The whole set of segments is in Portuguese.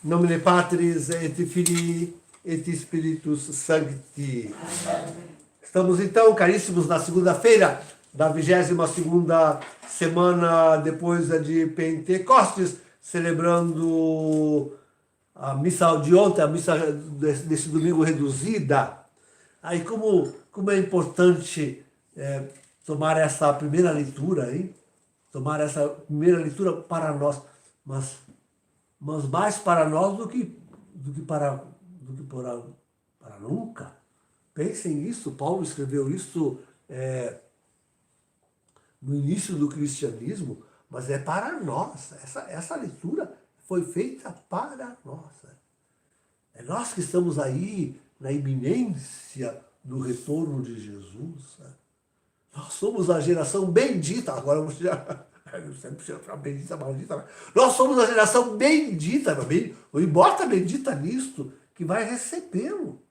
Nomine Patris et Filii et Spiritus Sancti. Estamos então, caríssimos, na segunda-feira da 22ª semana depois de Pentecostes, celebrando a missa de ontem, a missa desse domingo reduzida. Aí como é importante tomar essa primeira leitura, hein? Tomar essa primeira leitura para nós, mas mais para nós do que para nunca. Pensem nisso, Paulo escreveu isso no início do cristianismo, mas é para nós. Essa leitura foi feita para nós. É nós que estamos aí na iminência do retorno de Jesus. Nós somos a geração bendita. Agora eu sempre chamo bendita, maldita. Nós somos a geração bendita, e bota bendita nisto, que vai recebê-lo.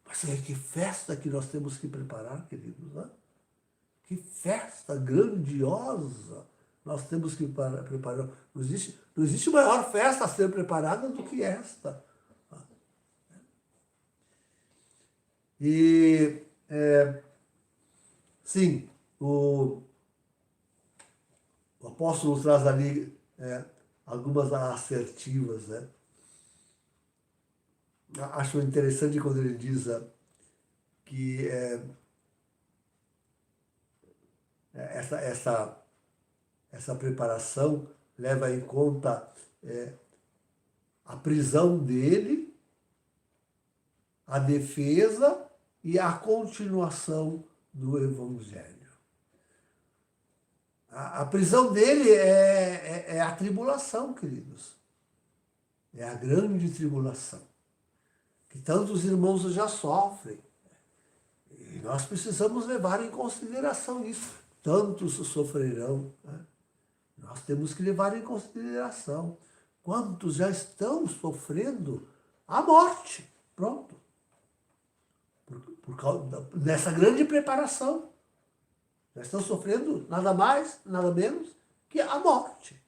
Mas que festa que nós temos que preparar, queridos. Né? Que festa grandiosa nós temos que preparar. Não existe maior festa a ser preparada do que esta. E, sim, o apóstolo traz ali algumas assertivas, né? Acho interessante quando ele diz que essa preparação leva em conta a prisão dele, a defesa e a continuação do Evangelho. A prisão dele é a tribulação, queridos. É a grande tribulação, que tantos irmãos já sofrem. E nós precisamos levar em consideração isso. Tantos sofrerão. Né? Nós temos que levar em consideração quantos já estão sofrendo a morte. Pronto. Por causa dessa grande preparação. Já estão sofrendo nada mais, nada menos que a morte.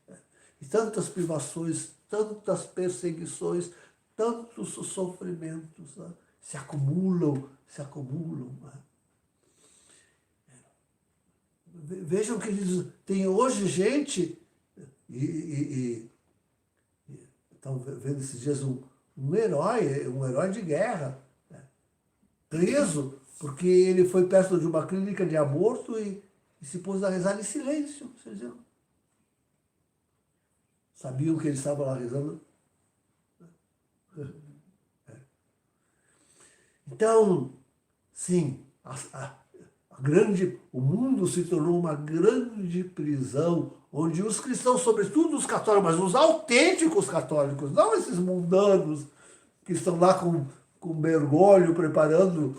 E tantas privações, tantas perseguições, tantos sofrimentos, né? se acumulam. Né? Vejam que tem hoje gente, e estão vendo esses dias um herói de guerra, né? Preso, porque ele foi perto de uma clínica de aborto e se pôs a rezar em silêncio. Vocês viram? Sabiam que ele estava lá rezando? Então, sim, o mundo se tornou uma grande prisão, onde os cristãos, sobretudo os católicos, mas os autênticos católicos, não esses mundanos que estão lá com mergulho, preparando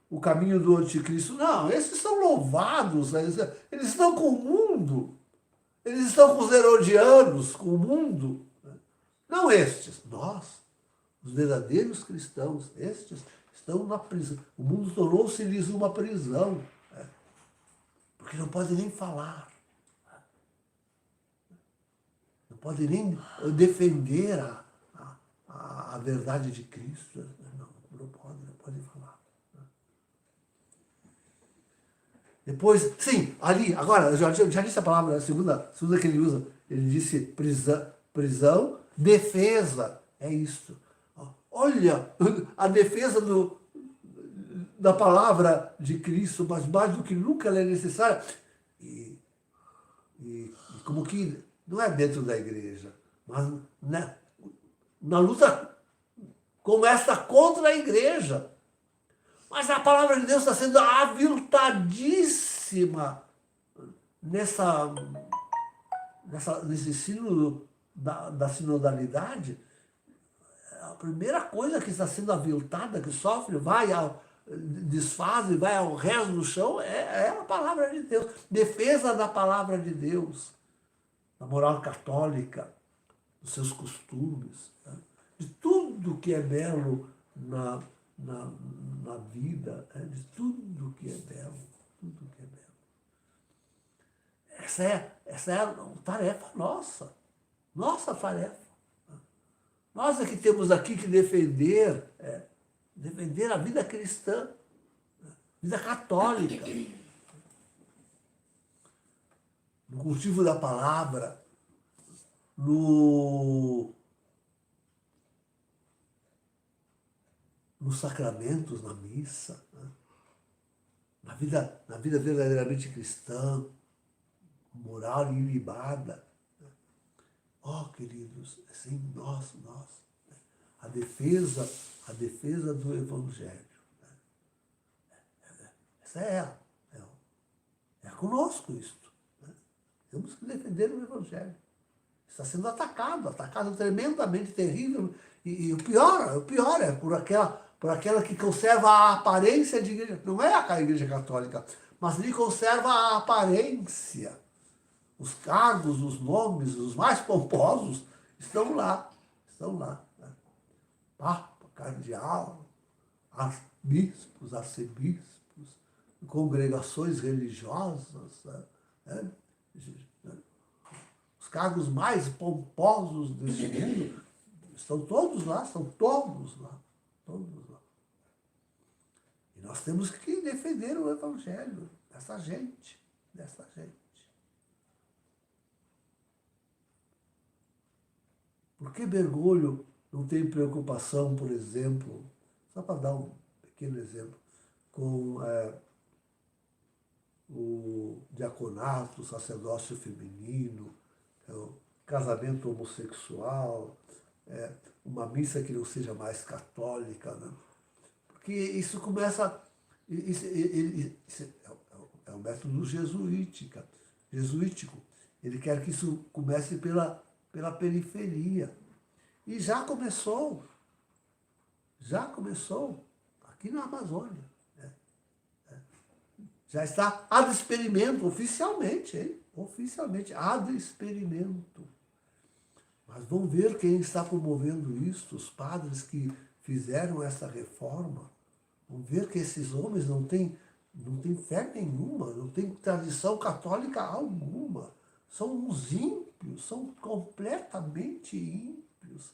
o caminho do anticristo. Não, esses são louvados, eles estão com o mundo, eles estão com os herodianos, com o mundo. Não estes, nós, os verdadeiros cristãos, estes estão na prisão. O mundo tornou-se-lhes uma prisão, porque não podem nem falar, não podem nem defender a verdade de Cristo. Não podem falar. Depois, sim, ali, agora, eu já disse a palavra, a segunda que ele usa, ele disse prisão, defesa, é isso. Olha, a defesa da palavra de Cristo, mas mais do que nunca ela é necessária. E como que não é dentro da igreja, mas na luta como esta contra a igreja. Mas a palavra de Deus está sendo aviltadíssima nesse ensino da sinodalidade. A primeira coisa que está sendo aviltada, que sofre, desfaz e vai ao resto do chão, é a palavra de Deus. Defesa da palavra de Deus, da moral católica, dos seus costumes, né? De tudo que é belo na vida, de tudo que é belo, tudo que é belo. Essa é a tarefa nossa tarefa. Nós é que temos aqui que defender, defender a vida cristã, vida católica, no cultivo da palavra, nos sacramentos, na missa, né? na vida verdadeiramente cristã, moral e ilibada. Queridos, assim, nós, a defesa do Evangelho. Essa é conosco isto. Né? Temos que defender o Evangelho. Está sendo atacado tremendamente, terrível. E o pior é por aquela que conserva a aparência de igreja. Não é a igreja católica, mas lhe conserva a aparência. Os cargos, os nomes, os mais pomposos estão lá. Né? Papa, cardeal, bispos, arcebispos, congregações religiosas, né? Os cargos mais pomposos deste mundo estão todos lá. E nós temos que defender o Evangelho dessa gente. Por que Bergoglio não tem preocupação, por exemplo, só para dar um pequeno exemplo, com o diaconato, o sacerdócio feminino, o casamento homossexual, uma missa que não seja mais católica, né? Porque isso começa... Isso é um método jesuítico. Ele quer que isso comece pela periferia. E já começou aqui na Amazônia. Já está ad experimento, oficialmente, hein? Oficialmente, ad experimento. Mas vamos ver quem está promovendo isso, os padres que fizeram essa reforma. Vamos ver que esses homens não têm fé nenhuma, não têm tradição católica alguma. São uns ímpios, são completamente ímpios.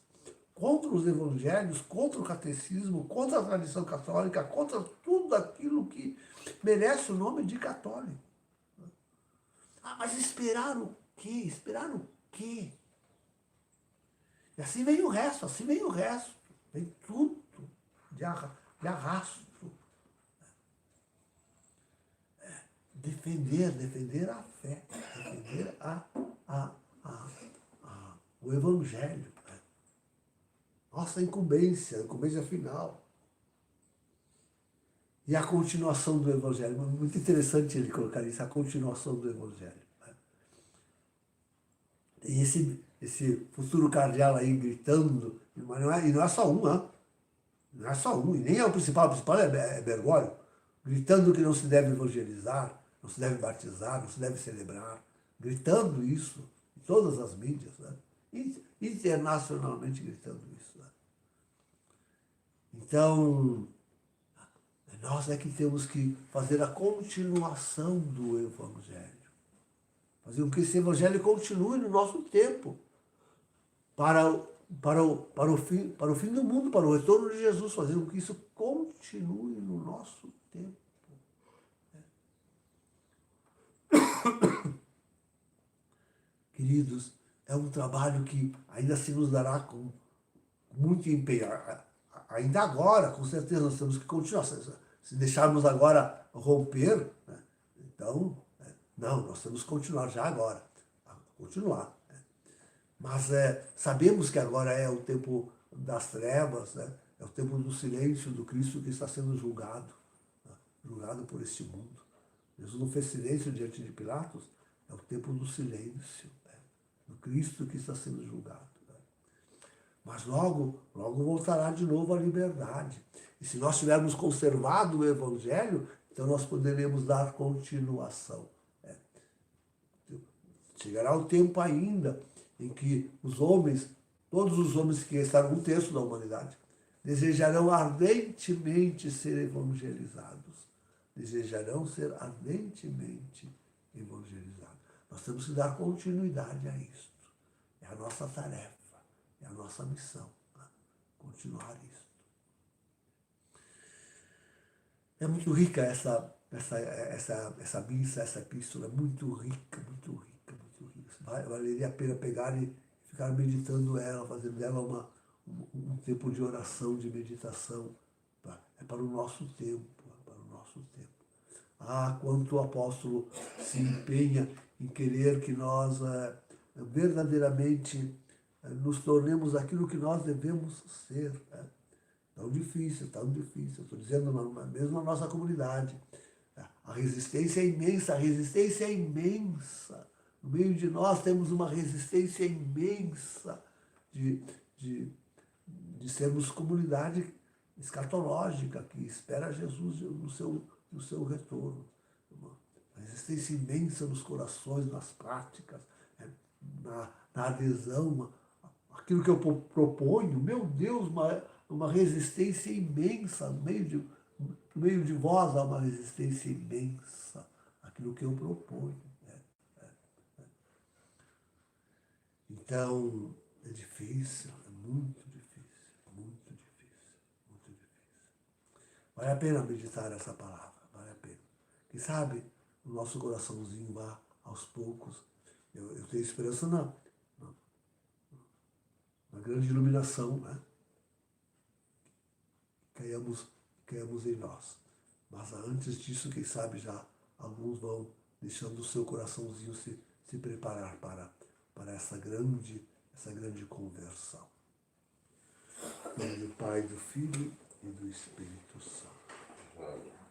Contra os evangelhos, contra o catecismo, contra a tradição católica, contra tudo aquilo que merece o nome de católico. Mas esperar o quê? E assim vem o resto. Vem tudo de arrasto. Defender a fé, defender o Evangelho. Nossa incumbência final. E a continuação do Evangelho. Muito interessante ele colocar isso, a continuação do Evangelho. E esse futuro cardeal aí gritando, e não é só um, né? Não é só um, e nem é o principal é Bergoglio, gritando que não se deve evangelizar, não se deve batizar, não se deve celebrar, gritando isso em todas as mídias, né? Internacionalmente gritando isso. Né? Então, nós é que temos que fazer a continuação do Evangelho. Fazer com que esse Evangelho continue no nosso tempo, para o fim do mundo, para o retorno de Jesus, fazer com que isso continue no nosso tempo. Queridos, é um trabalho que ainda se nos dará com muito empenho. Ainda agora, com certeza, nós temos que continuar. Se deixarmos agora romper, né? Então, não, nós temos que continuar já agora. Continuar. Né? Mas sabemos que agora é o tempo das trevas, né? É o tempo do silêncio do Cristo que está sendo julgado, né? Julgado por este mundo. Jesus não fez silêncio diante de Pilatos, é o tempo do silêncio, né? Do Cristo que está sendo julgado. Né? Mas logo voltará de novo a liberdade. E se nós tivermos conservado o Evangelho, então nós poderemos dar continuação. Né? Chegará o tempo ainda em que todos os homens que estarão, 1/3 da humanidade, desejarão ardentemente ser evangelizados. Desejarão ser ardentemente evangelizados. Nós temos que dar continuidade a isto. É a nossa tarefa, é a nossa missão. Né? continuar isso. É muito rica essa missa, essa epístola, é muito rica, muito rica, muito rica. Valeria a pena pegar e ficar meditando ela, fazendo dela um tempo de oração, de meditação. É para o nosso tempo, é para o nosso tempo. Ah, quanto o apóstolo se empenha em querer que nós verdadeiramente nos tornemos aquilo que nós devemos ser. Tão difícil, tão difícil. Estou dizendo mesmo na nossa comunidade. A resistência é imensa, a resistência é imensa. No meio de nós temos uma resistência imensa de sermos comunidade escatológica que espera Jesus no seu retorno. Uma resistência imensa nos corações, nas práticas, na adesão. Aquilo que eu proponho, meu Deus, uma resistência imensa. No meio de vós há uma resistência imensa. Aquilo que eu proponho. Então, é difícil, é muito difícil, muito difícil, muito difícil. Vale a pena meditar essa palavra, vale a pena. Quem sabe o nosso coraçãozinho vá aos poucos. Eu tenho esperança na grande iluminação, né? Caiamos em nós. Mas antes disso, quem sabe já alguns vão deixando o seu coraçãozinho se preparar para essa grande conversão. Em nome do Pai, do Filho e do Espírito Santo.